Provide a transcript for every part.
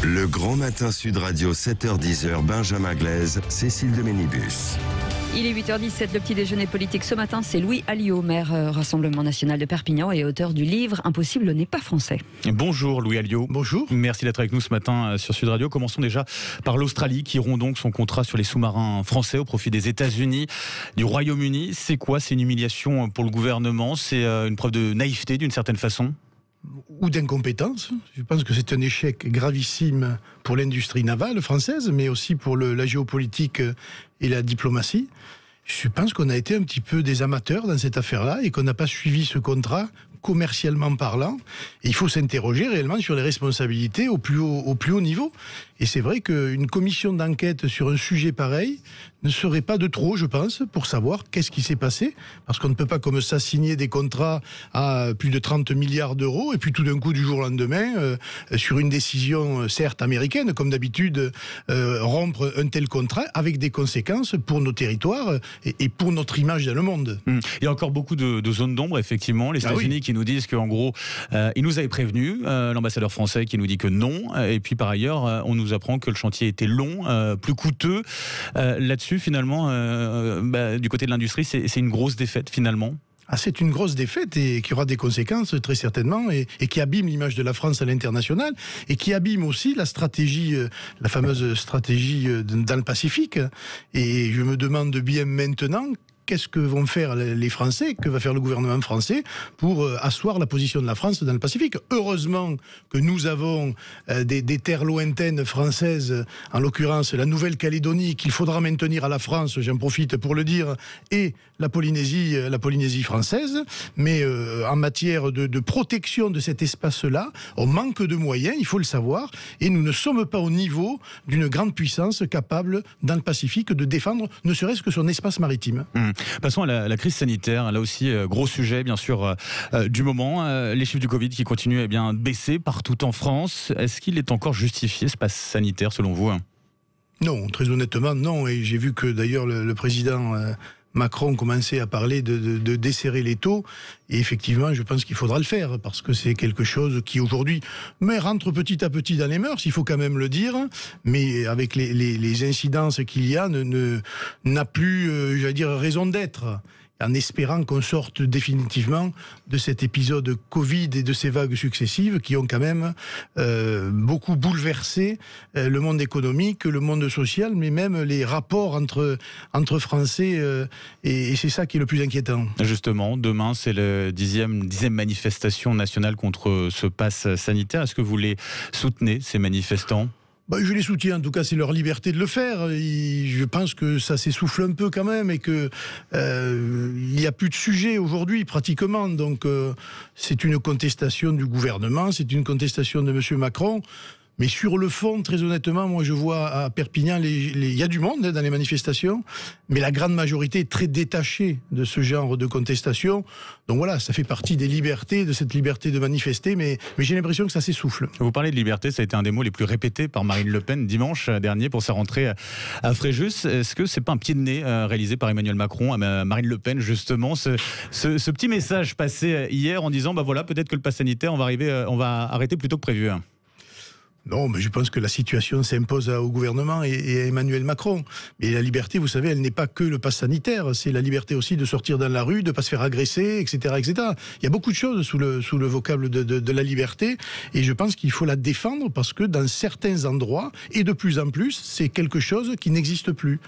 Le Grand Matin Sud Radio, 7h-10h, Benjamin Glaise, Cécile de Ménibus. Il est 8h17, le petit déjeuner politique ce matin, c'est Louis Alliot, maire Rassemblement National de Perpignan et auteur du livre « Impossible n'est pas français ». Bonjour Louis Alliot. Bonjour. Merci d'être avec nous ce matin sur Sud Radio. Commençons déjà par l'Australie qui rompt donc son contrat sur les sous-marins français au profit des États-Unis, du Royaume-Uni. C'est quoi? C'est une humiliation pour le gouvernement? C'est une preuve de naïveté d'une certaine façon? Ou d'incompétence. Je pense que c'est un échec gravissime pour l'industrie navale française, mais aussi pour la géopolitique et la diplomatie. Je pense qu'on a été un petit peu des amateurs dans cette affaire-là et qu'on n'a pas suivi ce contrat commercialement parlant. Et il faut s'interroger réellement sur les responsabilités au plus haut niveau. Et c'est vrai qu'une commission d'enquête sur un sujet pareil ne serait pas de trop, je pense, pour savoir qu'est-ce qui s'est passé. Parce qu'on ne peut pas comme ça signer des contrats à plus de 30 milliards d'euros et puis tout d'un coup, du jour au lendemain, sur une décision certes américaine, comme d'habitude, rompre un tel contrat avec des conséquences pour nos territoires et pour notre image dans le monde. Il y a encore beaucoup de zones d'ombre, effectivement. Les États-Unis qui nous disent qu'en gros, ils nous avaient prévenus, l'ambassadeur français qui nous dit que non, et puis par ailleurs, on nous apprend que le chantier était long, plus coûteux. Là-dessus, finalement, du côté de l'industrie, c'est une grosse défaite, finalement. C'est une grosse défaite et qui aura des conséquences très certainement et qui abîme l'image de la France à l'international et qui abîme aussi la stratégie, la fameuse stratégie dans le Pacifique. Et je me demande bien maintenant, qu'est-ce que vont faire les Français, que va faire le gouvernement français pour asseoir la position de la France dans le Pacifique? Heureusement que nous avons des terres lointaines françaises, en l'occurrence la Nouvelle-Calédonie, qu'il faudra maintenir à la France, j'en profite pour le dire, et la Polynésie française. Mais en matière de protection de cet espace-là, on manque de moyens, il faut le savoir, et nous ne sommes pas au niveau d'une grande puissance capable, dans le Pacifique, de défendre ne serait-ce que son espace maritime. Passons à la crise sanitaire. Là aussi, gros sujet, bien sûr, du moment. Les chiffres du Covid qui continuent de baisser partout en France. Est-ce qu'il est encore justifié, ce pass sanitaire, selon vous? Non, très honnêtement, non. Et j'ai vu que d'ailleurs le président Macron commençait à parler de desserrer les taux. Et effectivement, je pense qu'il faudra le faire, parce que c'est quelque chose qui aujourd'hui rentre petit à petit dans les mœurs, il faut quand même le dire, mais avec les incidences qu'il y a, n'a plus, j'allais dire, raison d'être. En espérant qu'on sorte définitivement de cet épisode Covid et de ces vagues successives qui ont quand même beaucoup bouleversé le monde économique, le monde social, mais même les rapports entre Français, et c'est ça qui est le plus inquiétant. Justement, demain, c'est la dixième manifestation nationale contre ce pass sanitaire. Est-ce que vous les soutenez, ces manifestants ? Je les soutiens, en tout cas c'est leur liberté de le faire. Je pense que ça s'essouffle un peu quand même et que il n'y a plus de sujet aujourd'hui pratiquement. Donc c'est une contestation du gouvernement, c'est une contestation de M. Macron. Mais sur le fond, très honnêtement, moi je vois à Perpignan, il y a du monde dans les manifestations, mais la grande majorité est très détachée de ce genre de contestation. Donc voilà, ça fait partie des libertés, de cette liberté de manifester, mais j'ai l'impression que ça s'essouffle. Vous parlez de liberté, ça a été un des mots les plus répétés par Marine Le Pen dimanche dernier pour sa rentrée à Fréjus. Est-ce que c'est pas un pied de nez réalisé par Emmanuel Macron à Marine Le Pen, justement, ce petit message passé hier en disant, voilà, peut-être que le pass sanitaire, on va arrêter plus tôt que prévu? Non, mais je pense que la situation s'impose au gouvernement et à Emmanuel Macron. Mais la liberté, vous savez, elle n'est pas que le pass sanitaire. C'est la liberté aussi de sortir dans la rue, de ne pas se faire agresser, etc., etc. Il y a beaucoup de choses sous le vocable de la liberté. Et je pense qu'il faut la défendre parce que dans certains endroits, et de plus en plus, c'est quelque chose qui n'existe plus.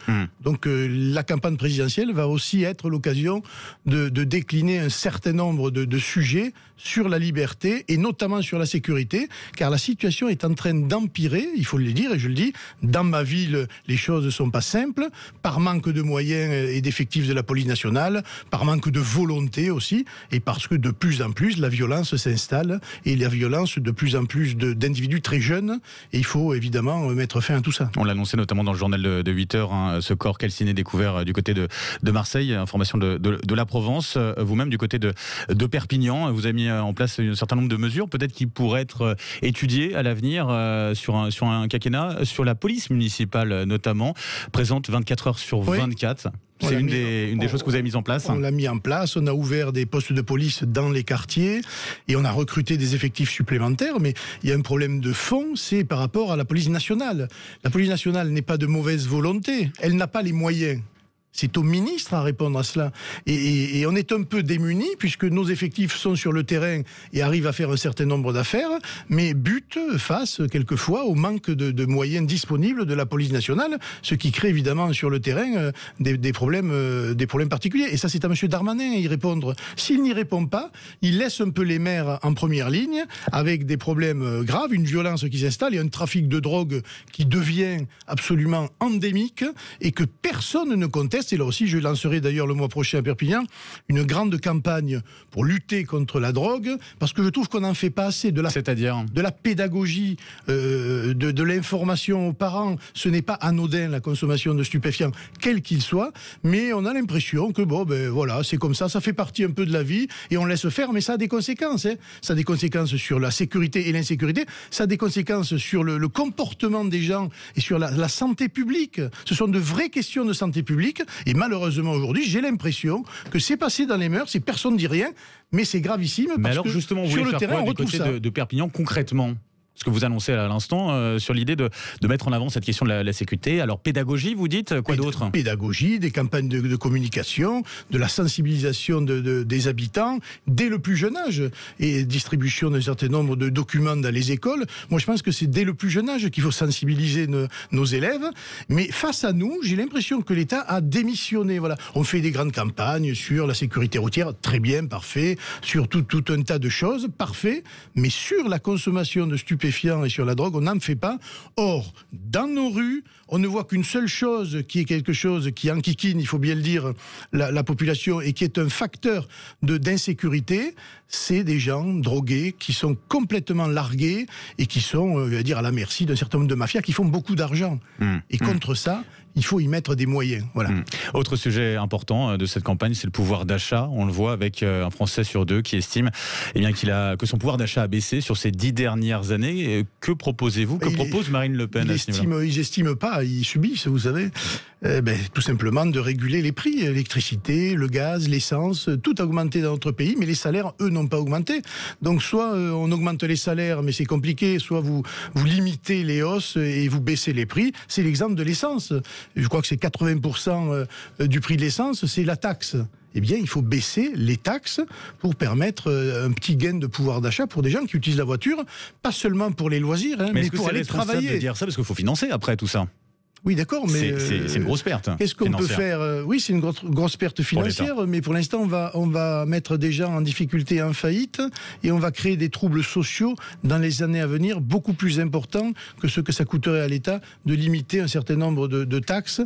Donc la campagne présidentielle va aussi être l'occasion de décliner un certain nombre de sujets sur la liberté et notamment sur la sécurité, car la situation est en train d'empirer, il faut le dire, et je le dis, dans ma ville, les choses ne sont pas simples, par manque de moyens et d'effectifs de la police nationale, par manque de volonté aussi, et parce que de plus en plus, la violence s'installe, et la violence de plus en plus d'individus très jeunes, et il faut évidemment mettre fin à tout ça. On l'annonçait notamment dans le journal de 8h, ce corps calciné découvert du côté de Marseille, information de la Provence, vous-même du côté de Perpignan, vous avez mis en place un certain nombre de mesures, peut-être qui pourraient être étudiées à l'avenir sur un quinquennat, sur la police municipale notamment, présente 24 heures sur 24. C'est une des choses que vous avez mises en place. On l'a mis en place, on a ouvert des postes de police dans les quartiers et on a recruté des effectifs supplémentaires, mais il y a un problème de fond, c'est par rapport à la police nationale. La police nationale n'est pas de mauvaise volonté, elle n'a pas les moyens. C'est au ministre à répondre à cela. Et on est un peu démunis, puisque nos effectifs sont sur le terrain et arrivent à faire un certain nombre d'affaires, mais butent face, quelquefois, au manque de moyens disponibles de la police nationale, ce qui crée évidemment sur le terrain des problèmes particuliers. Et ça, c'est à M. Darmanin à y répondre. S'il n'y répond pas, il laisse un peu les maires en première ligne, avec des problèmes graves, une violence qui s'installe et un trafic de drogue qui devient absolument endémique et que personne ne conteste. Et là aussi, je lancerai d'ailleurs le mois prochain à Perpignan une grande campagne pour lutter contre la drogue, parce que je trouve qu'on n'en fait pas assez. C'est-à-dire de la pédagogie, de l'information aux parents. Ce n'est pas anodin la consommation de stupéfiants, quel qu'il soit, mais on a l'impression que voilà, c'est comme ça fait partie un peu de la vie et on laisse faire, mais ça a des conséquences. Ça a des conséquences sur la sécurité et l'insécurité, ça a des conséquences sur le comportement des gens et sur la santé publique. Ce sont de vraies questions de santé publique. Et malheureusement aujourd'hui, j'ai l'impression que c'est passé dans les mœurs et personne ne dit rien, mais c'est gravissime. Mais alors justement, vous voulez faire quoi du côté de Perpignan concrètement ? Ce que vous annoncez à l'instant sur l'idée de mettre en avant cette question de la sécurité. Alors pédagogie, vous dites, quoi d'autre ? Pédagogie, des campagnes de communication, de la sensibilisation des habitants dès le plus jeune âge et distribution d'un certain nombre de documents dans les écoles. Moi je pense que c'est dès le plus jeune âge qu'il faut sensibiliser nos élèves. Mais face à nous, j'ai l'impression que l'État a démissionné. Voilà. On fait des grandes campagnes sur la sécurité routière, très bien, parfait, sur tout un tas de choses, parfait, mais sur la consommation de stupéfiants et sur la drogue, on n'en fait pas. Or, dans nos rues, on ne voit qu'une seule chose qui est quelque chose qui enquiquine, il faut bien le dire, la population et qui est un facteur d'insécurité, c'est des gens drogués qui sont complètement largués et qui sont, à la merci d'un certain nombre de mafias qui font beaucoup d'argent. Et contre ça, il faut y mettre des moyens. Voilà. Autre sujet important de cette campagne, c'est le pouvoir d'achat. On le voit avec un Français sur deux qui estime que son pouvoir d'achat a baissé sur ces 10 dernières années. Que proposez-vous ? Que propose Marine Le Pen à ce niveau-là ? Ils n'estiment pas, ils subissent, vous savez. Tout simplement de réguler les prix. L'électricité, le gaz, l'essence, tout a augmenté dans notre pays, mais les salaires, eux, n'ont pas augmenté. Donc soit on augmente les salaires, mais c'est compliqué, soit vous limitez les hausses et vous baissez les prix. C'est l'exemple de l'essence. Je crois que c'est 80% du prix de l'essence, c'est la taxe. Eh bien, il faut baisser les taxes pour permettre un petit gain de pouvoir d'achat pour des gens qui utilisent la voiture, pas seulement pour les loisirs, mais pour aller travailler. De dire ça parce qu'il faut financer après tout ça. Oui, d'accord, mais c'est une grosse perte. Qu'est-ce qu'on peut faire ? Oui, c'est une grosse perte financière, mais pour l'instant, on va mettre des gens en difficulté, en faillite, et on va créer des troubles sociaux dans les années à venir beaucoup plus importants que ce que ça coûterait à l'État de limiter un certain nombre de taxes.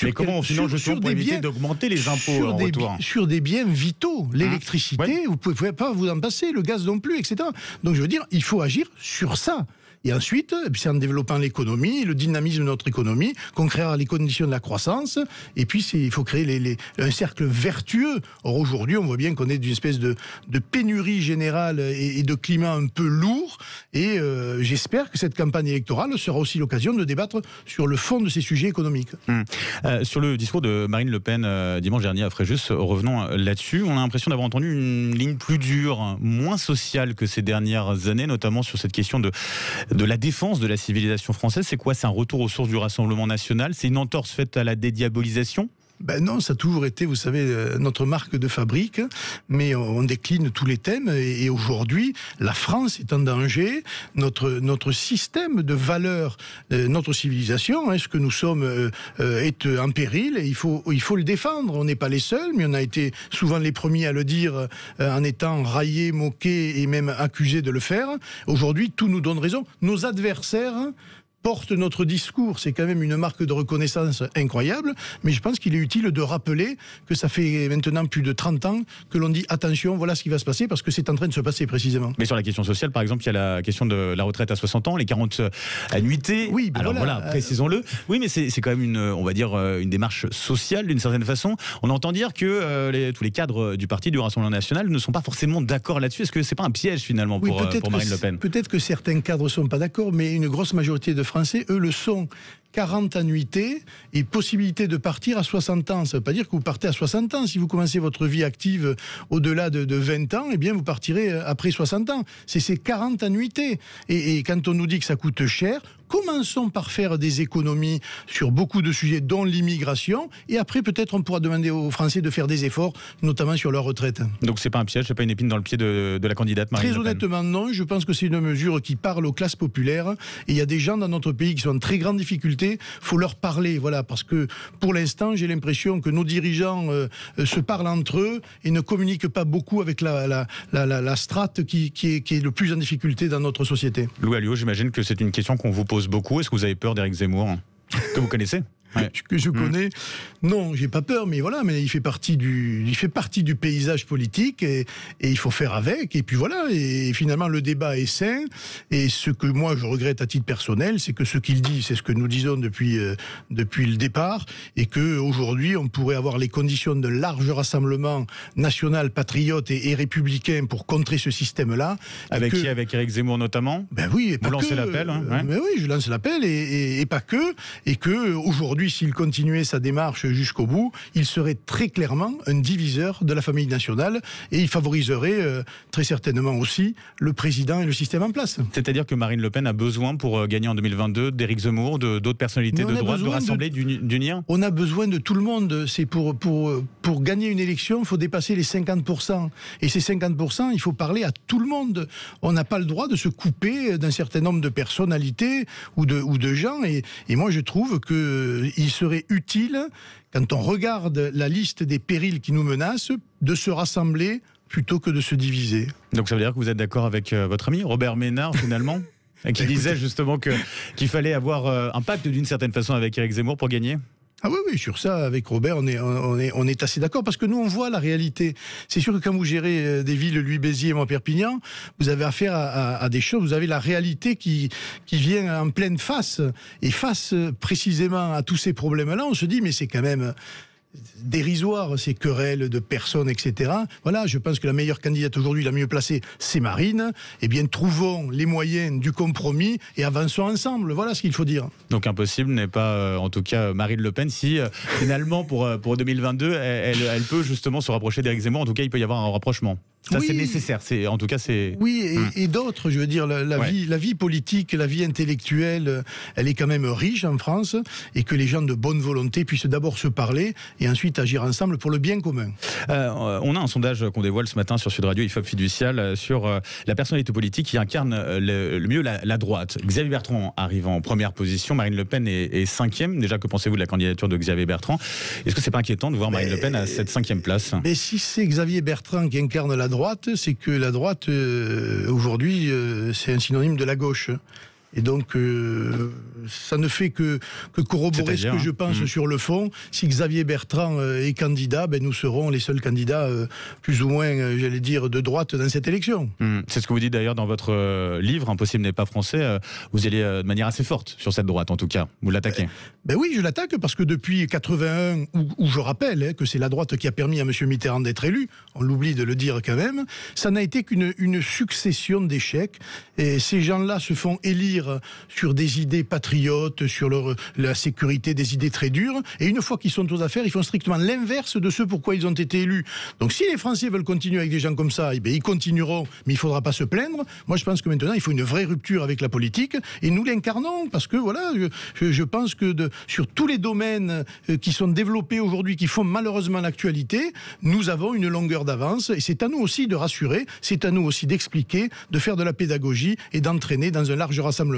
Mais comment on finance pour éviter d'augmenter les impôts en retour ? Sur des biens vitaux, l'électricité, vous ne pouvez pas vous en passer, le gaz non plus, etc. Donc je veux dire, il faut agir sur ça. Et ensuite, c'est en développant l'économie, le dynamisme de notre économie, qu'on créera les conditions de la croissance. Et puis, il faut créer un cercle vertueux. Or, aujourd'hui, on voit bien qu'on est d'une espèce de pénurie générale et de climat un peu lourd. Et j'espère que cette campagne électorale sera aussi l'occasion de débattre sur le fond de ces sujets économiques. Sur le discours de Marine Le Pen dimanche dernier à Fréjus, revenons là-dessus. On a l'impression d'avoir entendu une ligne plus dure, moins sociale que ces dernières années, notamment sur cette question de la défense de la civilisation française. C'est quoi ? C'est un retour aux sources du Rassemblement national ? C'est une entorse faite à la dédiabolisation ? Non, ça a toujours été, vous savez, notre marque de fabrique, mais on décline tous les thèmes et aujourd'hui, la France est en danger, notre système de valeurs, notre civilisation, ce que nous sommes est en péril et il faut le défendre. On n'est pas les seuls, mais on a été souvent les premiers à le dire en étant raillés, moqués et même accusés de le faire. Aujourd'hui, tout nous donne raison. Nos adversaires porte notre discours, c'est quand même une marque de reconnaissance incroyable, mais je pense qu'il est utile de rappeler que ça fait maintenant plus de 30 ans que l'on dit attention, voilà ce qui va se passer, parce que c'est en train de se passer précisément. Mais sur la question sociale, par exemple, il y a la question de la retraite à 60 ans, les 40 annuités. Oui, alors voilà, précisons-le. Oui, mais c'est quand même une démarche sociale d'une certaine façon. On entend dire que tous les cadres du parti du Rassemblement national ne sont pas forcément d'accord là-dessus. Est-ce que c'est pas un piège finalement pour Marine Le Pen ? Peut-être que certains cadres ne sont pas d'accord, mais une grosse majorité de Français, eux, le sont 40 annuités et possibilité de partir à 60 ans. Ça ne veut pas dire que vous partez à 60 ans. Si vous commencez votre vie active au-delà de 20 ans, eh bien, vous partirez après 60 ans. C'est ces 40 annuités. Et quand on nous dit que ça coûte cher, commençons par faire des économies sur beaucoup de sujets, dont l'immigration, et après peut-être on pourra demander aux Français de faire des efforts, notamment sur leur retraite. Donc c'est pas un piège, c'est pas une épine dans le pied de la candidate Marine Le Pen. Très honnêtement, non. Je pense que c'est une mesure qui parle aux classes populaires. Et il y a des gens dans notre pays qui sont en très grande difficulté. Il faut leur parler, voilà, parce que pour l'instant, j'ai l'impression que nos dirigeants se parlent entre eux et ne communiquent pas beaucoup avec la strate qui est le plus en difficulté dans notre société. Louis Alliot, j'imagine que c'est une question qu'on vous pose beaucoup. Est-ce que vous avez peur d'Éric Zemmour, que vous connaissez? Ouais. Que je connais. Non, j'ai pas peur, mais voilà, mais il fait partie du paysage politique et il faut faire avec. Et puis voilà, et finalement le débat est sain. Et ce que moi je regrette à titre personnel, c'est que ce qu'il dit, c'est ce que nous disons depuis le départ, et que aujourd'hui on pourrait avoir les conditions de large rassemblement national, patriote et républicain pour contrer ce système-là. Avec qui? Avec Éric Zemmour notamment? Ben oui. Vous lancez l'appel, hein, ouais. Ben oui, je lance l'appel et pas que. Et que aujourd'hui, s'il continuait sa démarche jusqu'au bout, il serait très clairement un diviseur de la famille nationale et il favoriserait très certainement aussi le président et le système en place. C'est-à-dire que Marine Le Pen a besoin pour gagner en 2022 d'Éric Zemmour, d'autres personnalités de droite, de rassembler, d'unir? On a besoin de tout le monde. C'est pour gagner une élection, il faut dépasser les 50%. Et ces 50%, il faut parler à tout le monde. On n'a pas le droit de se couper d'un certain nombre de personnalités ou de gens. Et moi, je trouve qu'il serait utile, quand on regarde la liste des périls qui nous menacent, de se rassembler plutôt que de se diviser. Donc ça veut dire que vous êtes d'accord avec votre ami Robert Ménard, finalement, qui disait justement qu'il fallait avoir un pacte d'une certaine façon avec Éric Zemmour pour gagner? Ah oui, sur ça, avec Robert, on est assez d'accord, parce que nous, on voit la réalité. C'est sûr que quand vous gérez des villes, lui, Béziers, moi, Perpignan, vous avez affaire à des choses, vous avez la réalité qui vient en pleine face, et face précisément à tous ces problèmes-là, on se dit, mais c'est quand même dérisoire, ces querelles de personnes, etc. Voilà, je pense que la meilleure candidate aujourd'hui, la mieux placée, c'est Marine. Eh bien, trouvons les moyens du compromis et avançons ensemble. Voilà ce qu'il faut dire. Donc impossible n'est pas, en tout cas, Marine Le Pen, si finalement pour 2022, elle peut justement se rapprocher d'Éric Zemmour. En tout cas, il peut y avoir un rapprochement. Ça, oui, c'est nécessaire. En tout cas, c'est... Oui, et d'autres, je veux dire, la vie politique, la vie intellectuelle, elle est quand même riche en France, et que les gens de bonne volonté puissent d'abord se parler et ensuite agir ensemble pour le bien commun. On a un sondage qu'on dévoile ce matin sur Sud Radio, IFOP Fiducial, sur la personnalité politique qui incarne le mieux la droite. Xavier Bertrand arrive en première position, Marine Le Pen est cinquième. Déjà, que pensez-vous de la candidature de Xavier Bertrand? Est-ce que c'est pas inquiétant de voir Marine Le Pen à cette cinquième place? Mais si c'est Xavier Bertrand qui incarne la droite, c'est que la droite, aujourd'hui, c'est un synonyme de la gauche. Et donc, ça ne fait que corroborer ce que je pense sur le fond. Si Xavier Bertrand est candidat, nous serons les seuls candidats plus ou moins, j'allais dire, de droite dans cette élection. C'est ce que vous dites d'ailleurs dans votre livre, Impossible n'est pas français. Vous allez de manière assez forte sur cette droite, en tout cas. Vous l'attaquez. Oui, je l'attaque parce que depuis 81, où je rappelle que c'est la droite qui a permis à M. Mitterrand d'être élu, on l'oublie de le dire quand même, ça n'a été qu'une succession d'échecs. Et ces gens-là se font élire sur des idées patriotes, sur la sécurité, des idées très dures, et une fois qu'ils sont aux affaires, ils font strictement l'inverse de ce pourquoi ils ont été élus. Donc si les Français veulent continuer avec des gens comme ça, ils continueront, mais il ne faudra pas se plaindre. Moi je pense que maintenant il faut une vraie rupture avec la politique, et nous l'incarnons, parce que voilà, je pense que sur tous les domaines qui sont développés aujourd'hui, qui font malheureusement l'actualité, nous avons une longueur d'avance, et c'est à nous aussi de rassurer, c'est à nous aussi d'expliquer, de faire de la pédagogie, et d'entraîner dans un large rassemblement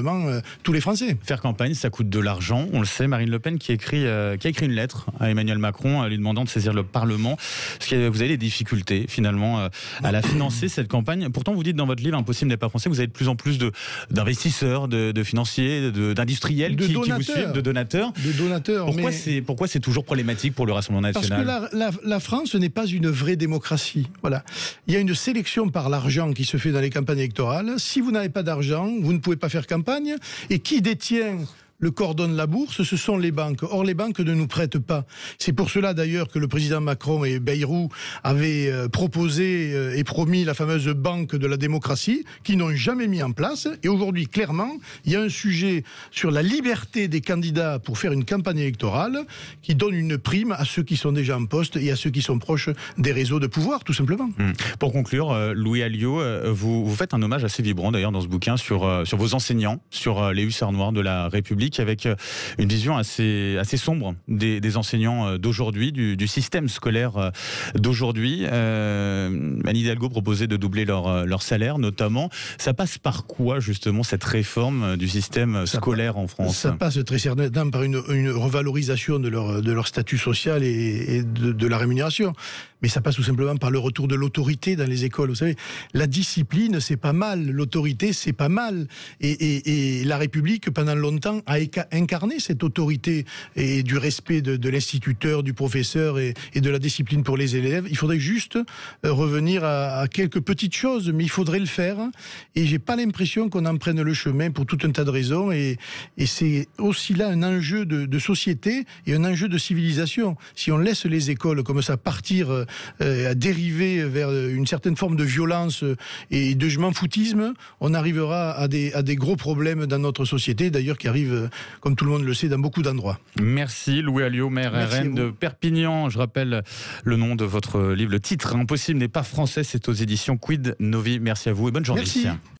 tous les Français. Faire campagne, ça coûte de l'argent, on le sait. Marine Le Pen qui a écrit une lettre à Emmanuel Macron lui demandant de saisir le Parlement. Parce que vous avez des difficultés finalement à la financer, cette campagne. Pourtant, vous dites dans votre livre Impossible n'est pas français, vous avez de plus en plus d'investisseurs, de financiers, d'industriels qui vous suivent, de donateurs. Pourquoi c'est toujours problématique pour le Rassemblement national? Parce que la France n'est pas une vraie démocratie. Voilà. Il y a une sélection par l'argent qui se fait dans les campagnes électorales. Si vous n'avez pas d'argent, vous ne pouvez pas faire campagne. Et qui détient le coordonne la bourse, ce sont les banques. Or, les banques ne nous prêtent pas. C'est pour cela d'ailleurs que le président Macron et Bayrou avaient proposé et promis la fameuse banque de la démocratie, qui n'ont jamais mis en place. Et aujourd'hui, clairement, il y a un sujet sur la liberté des candidats pour faire une campagne électorale qui donne une prime à ceux qui sont déjà en poste et à ceux qui sont proches des réseaux de pouvoir, tout simplement. Pour conclure, Louis Alliot, vous faites un hommage assez vibrant d'ailleurs dans ce bouquin sur vos enseignants, sur les hussards noirs de la République, avec une vision assez sombre des enseignants d'aujourd'hui, du système scolaire d'aujourd'hui. Anne Hidalgo proposait de doubler leur salaire notamment. Ça passe par quoi justement cette réforme du système scolaire en France? Ça passe très certainement par une revalorisation de leur statut social et de la rémunération. Mais ça passe tout simplement par le retour de l'autorité dans les écoles. Vous savez, la discipline, c'est pas mal. L'autorité, c'est pas mal. Et la République, pendant longtemps, a incarné cette autorité et du respect de l'instituteur, du professeur et de la discipline pour les élèves. Il faudrait juste revenir à quelques petites choses, mais il faudrait le faire. Et j'ai pas l'impression qu'on en prenne le chemin pour tout un tas de raisons. Et c'est aussi là un enjeu de société et un enjeu de civilisation. Si on laisse les écoles comme ça partir à dériver vers une certaine forme de violence et de je m'en foutisme, on arrivera à des gros problèmes dans notre société, d'ailleurs qui arrivent, comme tout le monde le sait, dans beaucoup d'endroits. Merci Louis Alliot, maire RN de Perpignan. Je rappelle le nom de votre livre, le titre, Impossible n'est pas français, c'est aux éditions Quid Novi. Merci à vous et bonne journée. Merci.